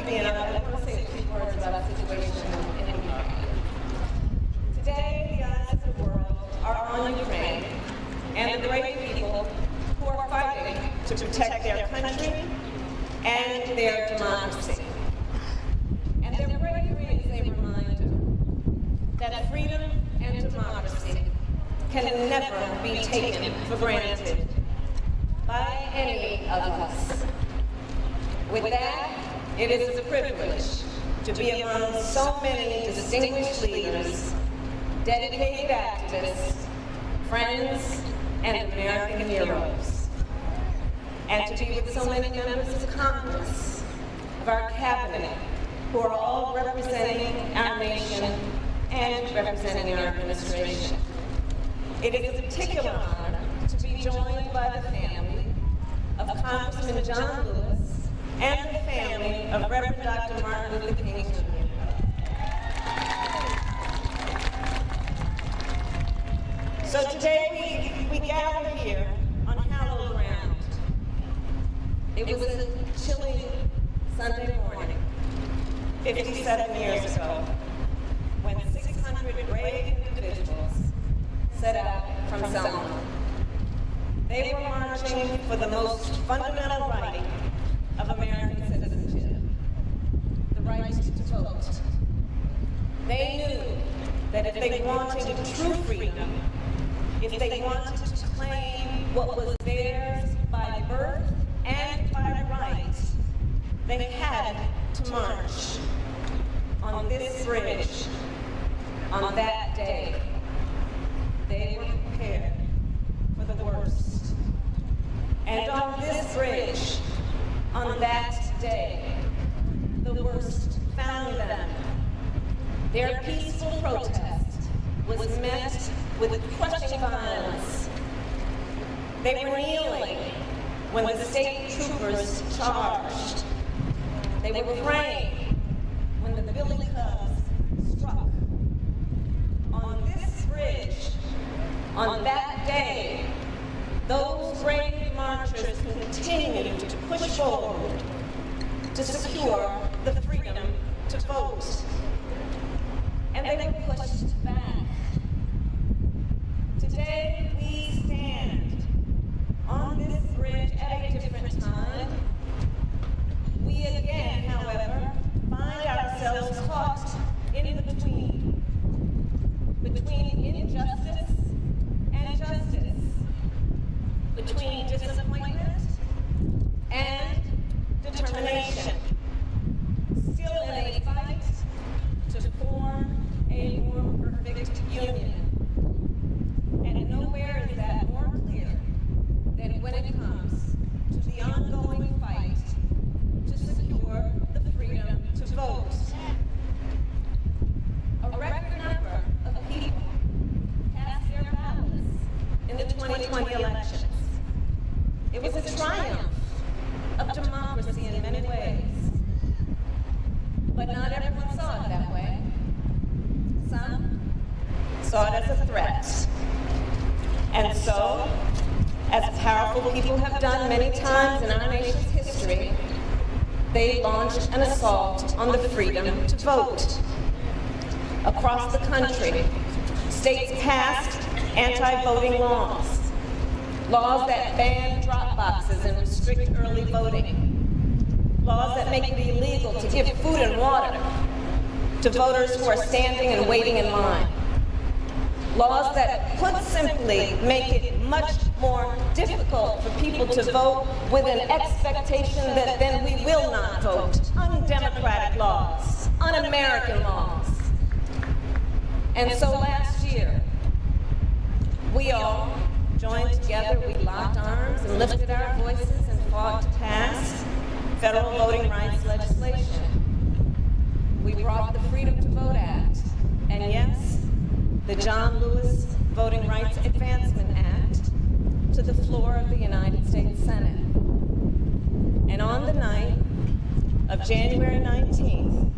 me, and I want to say a few words about the situation in Ukraine. Today, the eyes of the world are on Ukraine and the brave people who are fighting to protect their country and their democracy. And their bravery is a reminder that freedom and democracy can never be taken for granted by any of us. With that, it is a privilege to be among so many distinguished leaders, dedicated activists, friends, and American heroes, and to be with so many members of Congress, of our cabinet, who are all representing our nation and representing our administration. It is a particular honor to be joined by the family of Congressman John Lewis and the family of Reverend Dr. Martin Luther King Jr. So today we gather here on hallowed ground. It was a chilly Sunday morning, 57 years ago, when 600 brave individuals set out from Selma. They were marching for the most fundamental right of American citizenship, the right to vote. They knew that if they wanted true freedom, if they wanted to claim what was theirs by birth and by right, they had to march on this bridge on that day. They were prepared for the worst. And on this bridge, on that day, the worst found them. Their peaceful protest was met with crushing violence. They were kneeling when the state troopers charged. They were praying when the billy clubs struck. On this bridge, on that day, those brave marchers continued to push forward to secure the freedom to vote. And they were pushed back. Today, we stand on this bridge at a different time. We again, however, find ourselves caught in between injustice and justice, between disappointment and determination, still in a fight to form a more perfect union. And nowhere is that more clear than when it comes to the ongoing fight to secure the freedom to vote. A record number of people cast their ballots in the 2020 elections. It was a triumph of democracy in many ways. But not everyone saw it that way. Some saw it as a threat. And so, as powerful people have done many times in our nation's history, they launched an assault on the freedom to vote. Across the country, states passed anti-voting laws, laws that ban drop boxes and restrict early voting, laws that make it illegal to give food and water to voters who are standing and waiting in line, laws that, put simply, make it much more difficult for people to vote with an expectation that then we will not vote, undemocratic laws, un-American laws. And so last year, we all joined together, we locked arms and lifted our voices and fought to pass federal voting rights legislation. We brought the Freedom to Vote Act, and yes, the John Lewis Voting Rights Advancement Act, to the floor of the United States Senate. And on the night of January 19th,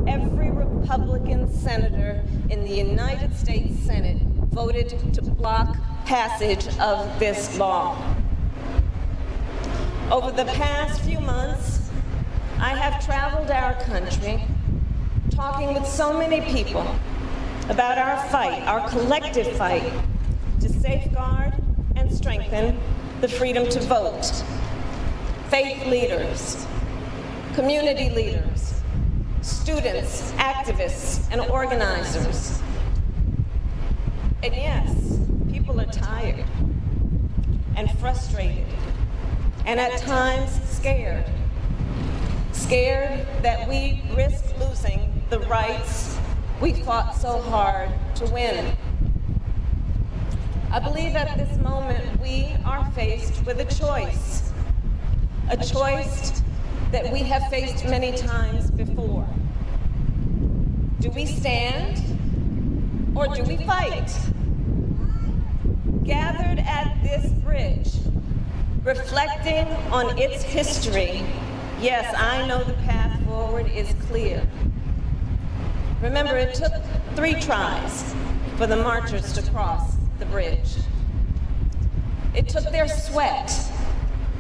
every Republican senator in the United States Senate voted to block passage of this law. Over the past few months, I have traveled our country, talking with so many people about our fight, our collective fight, to safeguard and strengthen the freedom to vote. Faith leaders, community leaders, students, activists, and organizers. And yes, people are tired and frustrated, and at times scared. Scared that we risk losing the rights we fought so hard to win. I believe at this moment we are faced with a choice that we have faced many times before. Do we stand or do we fight? Gathered at this bridge, reflecting on its history, yes, I know the path forward is clear. Remember, it took 3 tries for the marchers to cross the bridge. It took their sweat,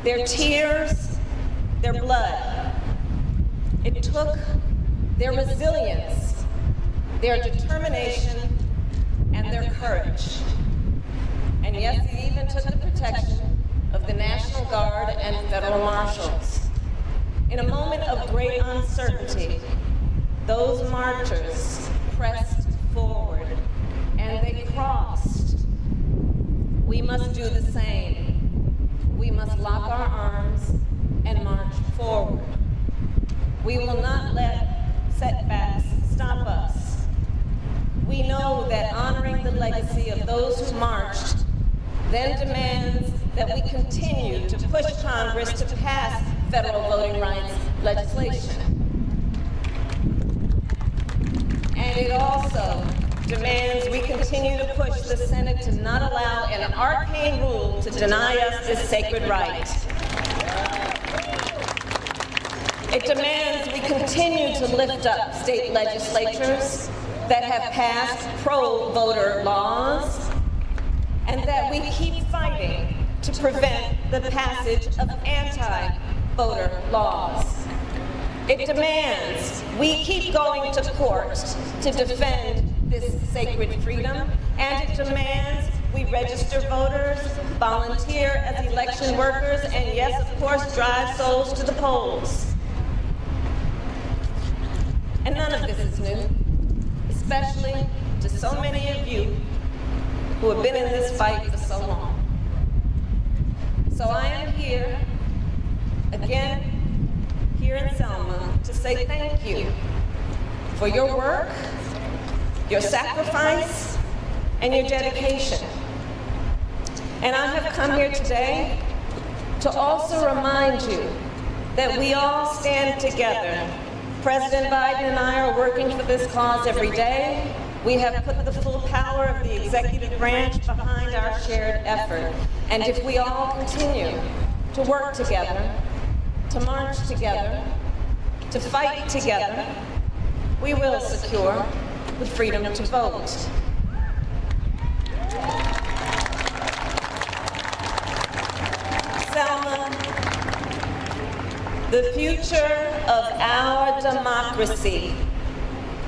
their tears, their blood. It took their resilience, their determination, and their courage. And yes, it even took the protection of the National Guard and federal marshals. In a moment of great uncertainty, those marchers pressed forward and they crossed. We must do the same. We must lock our arms and march forward. We will not let setbacks stop us. We know that honoring the legacy of those who marched then demands that we continue to push Congress to pass federal voting rights legislation. And it also demands we continue to push the Senate to not allow an arcane rule to deny us this sacred right. It demands we continue to lift up state legislatures that have passed pro-voter laws, and that we keep fighting to prevent the passage of anti-voter laws. It demands we keep going to court to defend this sacred freedom, and it demands we register voters, volunteer as election workers, and yes, of course, drive souls to the polls. And none of this is new, especially to so many of you who have been in this fight for so long. So I am here, again, here in Selma, to say thank you for your work, your sacrifice, and your dedication. And I have come here today to also remind you that we all stand together. President Biden and I are working for this cause every day. We have put the full power of the executive branch behind our shared effort. And if we all continue to work together, to march together, to fight together, we will secure the freedom to vote. Selma, the future of our democracy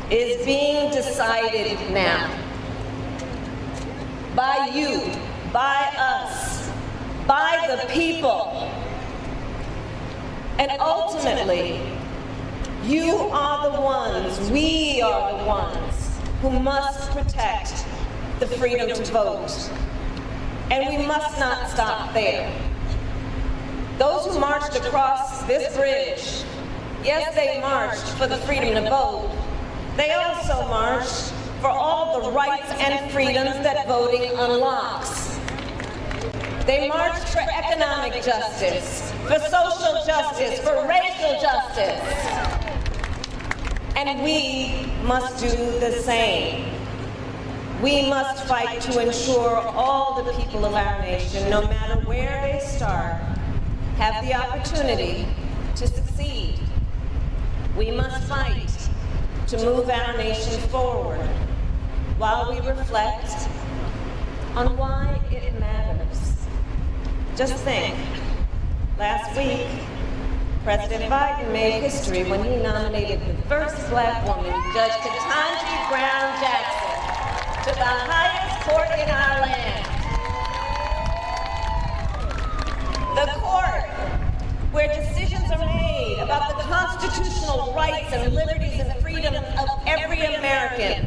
is being decided now. By you, by us, by the people. And ultimately, you are the ones, we are the ones who must protect the freedom to vote. And we must not stop there. Those who marched across this bridge, yes, they marched for the freedom to vote. They also marched for all the rights and freedoms that voting unlocks. They marched for economic justice, for social justice, for racial justice. And we must do the same. We must fight to ensure all the people of our nation, no matter where they start, have the opportunity to succeed. We must fight to move our nation forward while we reflect on why it matters. Just think, last week, President Biden made history when he nominated the first black woman, Judge Ketanji Brown Jackson, to the highest court in our land. The court where decisions are made about the constitutional rights and liberties and freedoms of every American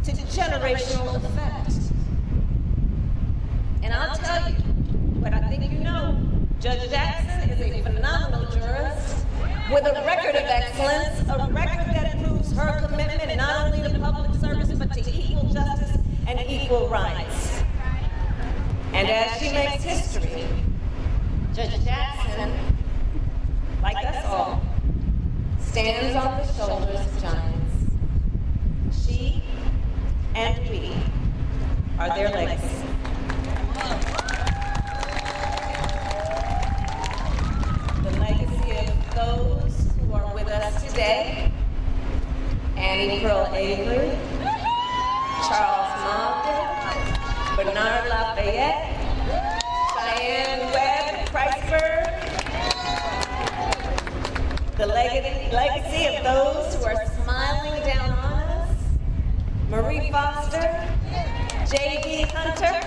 to generational effect. And I'll tell you what I think you know. Judge Jackson is a phenomenal jurist with a record of excellence, a record that proves her commitment not only to public service, but to equal justice and equal rights. And as she makes history, Judge Jackson, like us all, stands on the shoulders of giants. She and we are their legacy. The legacy of those who are with us today: Annie Pearl Avery, Charles Malden, Bernard Lafayette, Cheyenne Webb Priceberg. The legacy of those who are smiling down on us: Marie Foster, J.D. Hunter,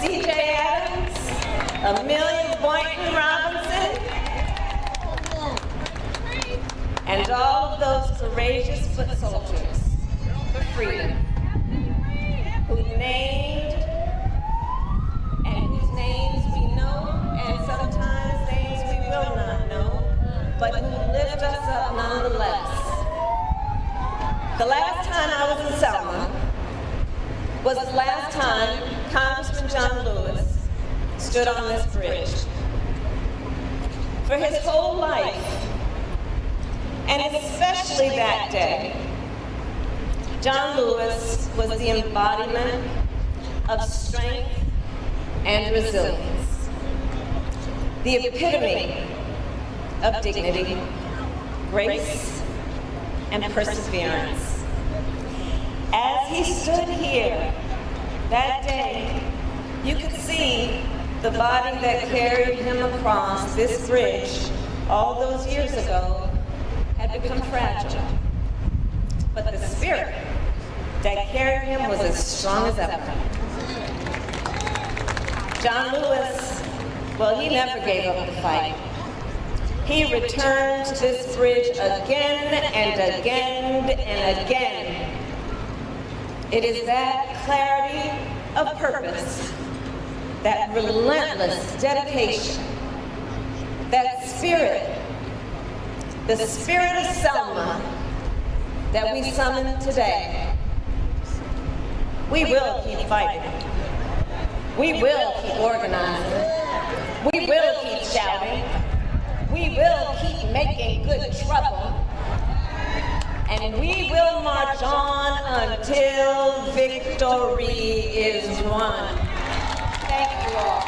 C.J. Adams, Amelia Boynton Robinson, and all of those courageous foot soldiers for freedom who named and whose names we know and sometimes names we will not know, but who lift us up nonetheless. The last time I was in Selma was the last time Congressman John Lewis stood on this bridge. For his whole life, and especially that day, John Lewis was the embodiment of strength and resilience, the epitome of dignity, grace, and perseverance. As he stood here that day, you could see the body that carried him across this bridge all those years ago had become fragile. But the spirit that carried him was as strong as ever. John Lewis, well, he never gave up the fight. He returned to this bridge again and again and again. It is that clarity of purpose, that relentless dedication, that spirit, the spirit of Selma that we summon today. We will keep fighting. We will keep organizing. We will keep shouting. We will keep making good trouble. And we will march on until victory is won. Thank you all.